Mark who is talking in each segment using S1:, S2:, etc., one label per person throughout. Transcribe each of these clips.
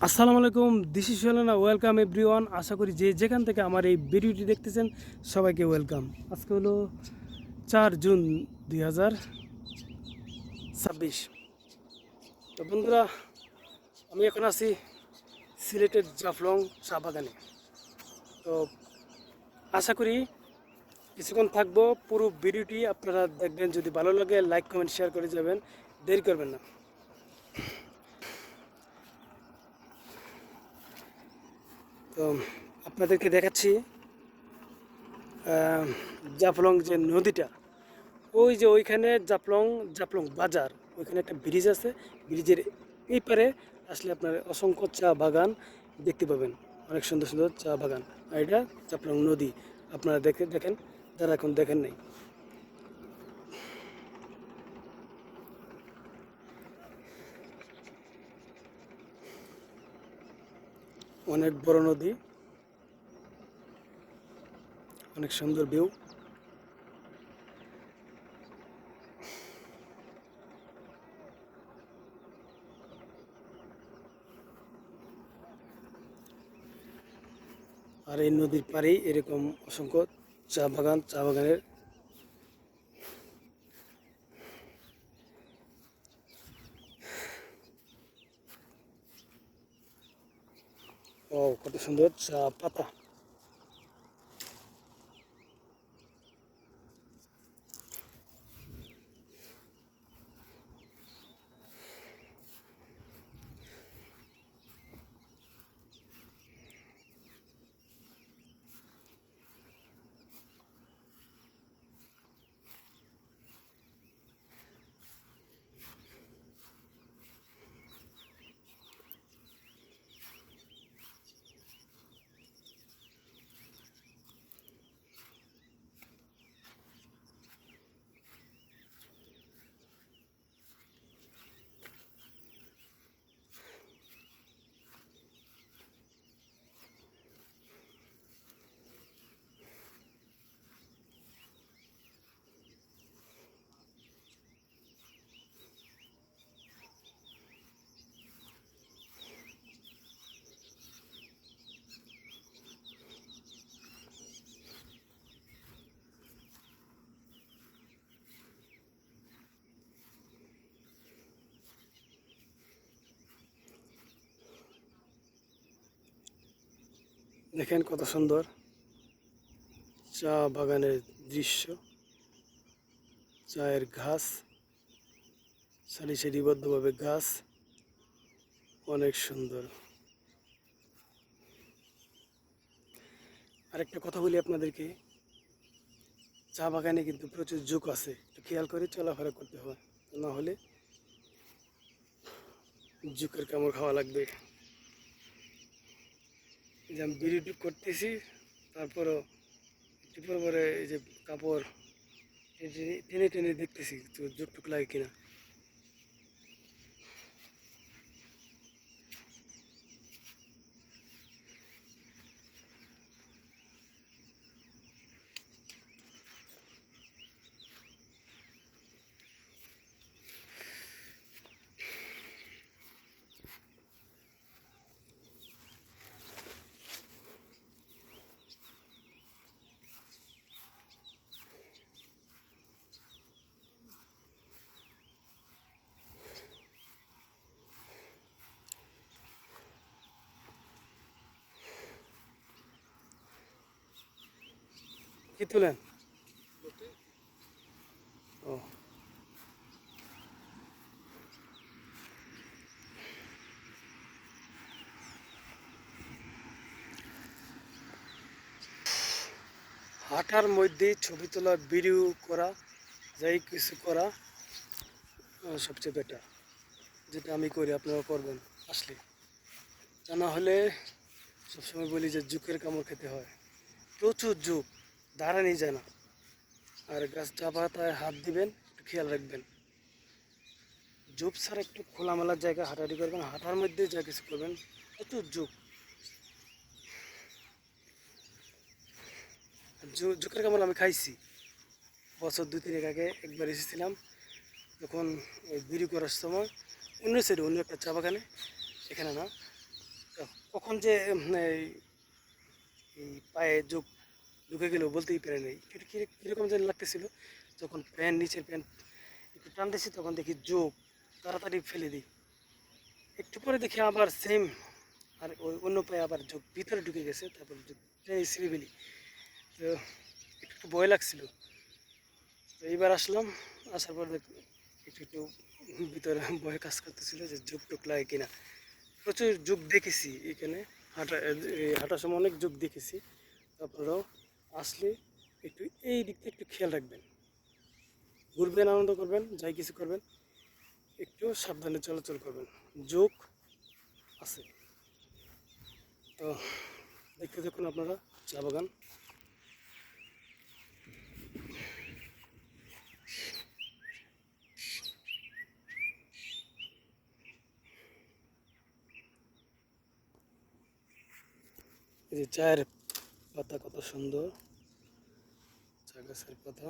S1: আসসালামু আলাইকুম, this is Sohelana. Welcome everyone. আশা করি যে যেখান থেকে আমার এই ভিডিওটি দেখতেছেন সবাইকে ওয়েলকাম। আজকে হলো 4 জুন 2026। তো বন্ধুরা, আমি এখন আছি সিলেটের জাফলং চা বাগানে। তো আশা করি কিছুক্ষণ থাকবো, পুরো ভিডিওটি আপনারা দেখবেন। যদি ভালো লাগে লাইক কমেন্ট শেয়ার করে যাবেন, দেরি করবেন না। তো আপনাদেরকে দেখাচ্ছি জাফলং যে নদীটা, ওই যে ওইখানে জাফলং জাফলং বাজার, ওইখানে একটা ব্রিজ আছে। ব্রিজের এই পারে আসলে আপনার অসংখ্য চা বাগান দেখতে পাবেন, অনেক সুন্দর সুন্দর চা বাগান। আর এটা জাফলং নদী, আপনারা দেখেন যারা এখন দেখেন নাই। অনেক বড় নদী, অনেক সুন্দর ভিউ। আর এই নদীর পাড়েই এরকম অসংখ্য চা বাগানের। ও, কত সুন্দর চা পাতা। দেখেন কত সুন্দর চা বাগানের দৃশ্য। চায়ের ঘাস, সারি সারিবদ্ধভাবে গাছ, অনেক সুন্দর। আরেকটা কথা বলি আপনাদেরকে, চা বাগানে কিন্তু প্রচুর ঝোঁক আছে, একটু খেয়াল করে চলাফেরা করতে হয়, না হলে ঝোঁকের কামড় খাওয়া লাগবে। এই যে আমি বিড়ি করতেছি, তারপরও একটু পরে পরে এই যে কাপড় টেনে টেনে দেখতেছি তো ঝোঁক টুক লাগে কিনা। কি তুলেন? ও, হাঁটার মধ্যে ছবি তোলা, ভিডিও করা, যাই কিছু করা সবচেয়ে বেটার। যেটা আমি করি আপনারা করবেন আসলে। তা না হলে সবসময় বলি যে ঝোঁকের কামড় খেতে হয়, প্রচুর ঝোঁক, দাঁড়ানি যায় না। আর গাছ চা পাতায় হাত দিবেন, একটু খেয়াল রাখবেন। ঝোপ ছাড়া একটু খোলামেলা জায়গায় হাঁটাহাঁটি করবেন, হাঁটার মধ্যে যা কিছু করবেন, প্রচুর ঝোঁক। ঝোঁকের কামড় আমি খাইছি, বছর 2-3 আগে একবার এসেছিলাম, তখন ওই বিড়ি করার সময় অন্য সাইডে অন্য একটা চা বাগানে, এখানে না, কখন যে এই এই পায়ে যোগ ঢুকে গেল বলতেই পারে নাই, কীরকম যেন লাগতেছিল। যখন প্যান্ট নিচের প্যান্ট একটু টানতেছি তখন দেখি যোগ, তাড়াতাড়ি ফেলে দিই। একটু পরে দেখি আবার সেম, আর ওই অন্য পায়ে আবার যোগ ভিতরে ঢুকে গেছে। তারপর সিঁড়ি ফেলি, তো একটু ভয় লাগছিল। তো এইবার আসলাম, আসার পর একটু একটু ভিতরে ভয় কাজ করতেছিল যে যোগ টোক লাগে কিনা। প্রচুর যোগ দেখেছি এখানে, হাঁটার সময় অনেক যোগ দেখেছি। আপনারাও আসলে একটু এই দিকটা একটু খেয়াল রাখবেন, ঘুরবেন, আনন্দ করবেন, যাই কিছু করবেন একটু সাবধানে চলাচল করবেন, যোগ আছে। তো দেখতে দেখুন আপনারা চা বাগান। এই যে চায়ের পাতা কত সুন্দর, চা গাছের পাতা।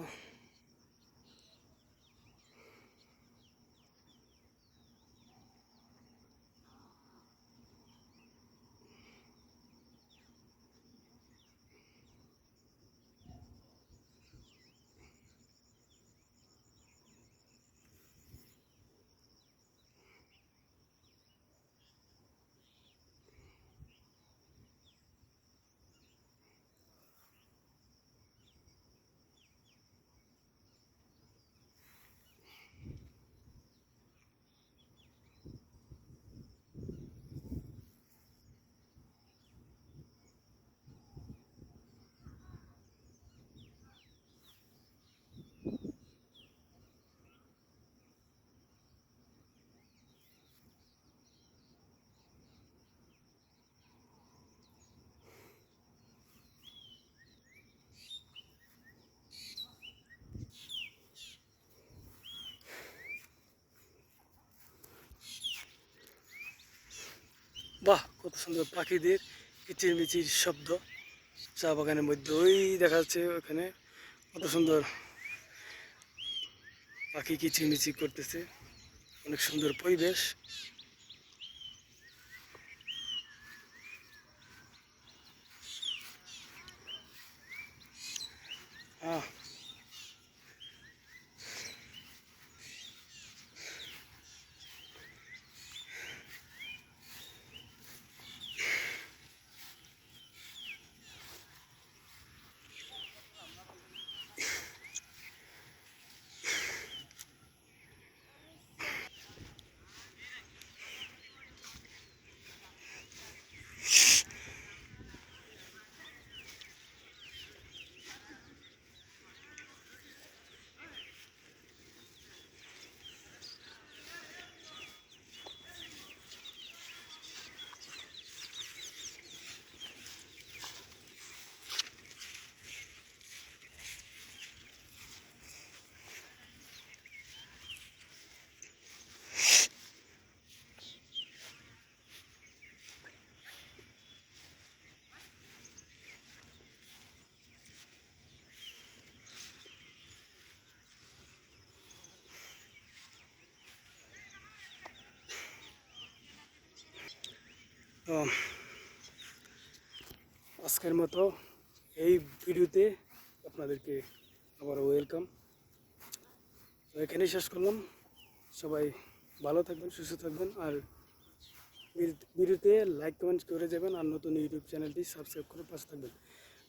S1: বাহ, কত সুন্দর পাখিদের কিচিরমিচির শব্দ চা বাগানের মধ্যে। ওই দেখা যাচ্ছে ওখানে কত সুন্দর পাখি কিচিরমিচির করতেছে, অনেক সুন্দর পরিবেশ। হ্যাঁ, তো আজকের মতো এই ভিডিওতে আপনাদেরকে আবারও ওয়েলকাম। তো এখানেই শেষ করলাম। সবাই ভালো থাকবেন, সুস্থ থাকবেন, আর ভিডিওতে লাইক কমেন্ট করে যাবেন, আর নতুন ইউটিউব চ্যানেলটি সাবস্ক্রাইব করে পাশে থাকবেন।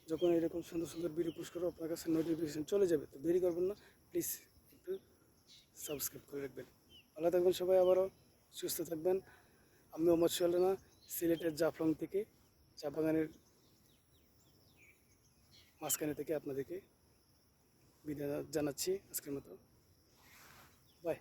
S1: যখন এরকম সুন্দর সুন্দর ভিডিও পোস্ট করবো আপনার কাছে নোটিফিকেশন চলে যাবে। তো দেরি করবেন না, প্লিজ একটু সাবস্ক্রাইব করে রাখবেন। ভালো থাকবেন সবাই, আবারও সুস্থ থাকবেন। আমি মোহাম্মদ সোহেল, সিলেটের জাফলং থেকে, চা বাগানের মাঝখানে থেকে আপনাদেরকে বিদায় জানাচ্ছি আজকের মতো। বাই।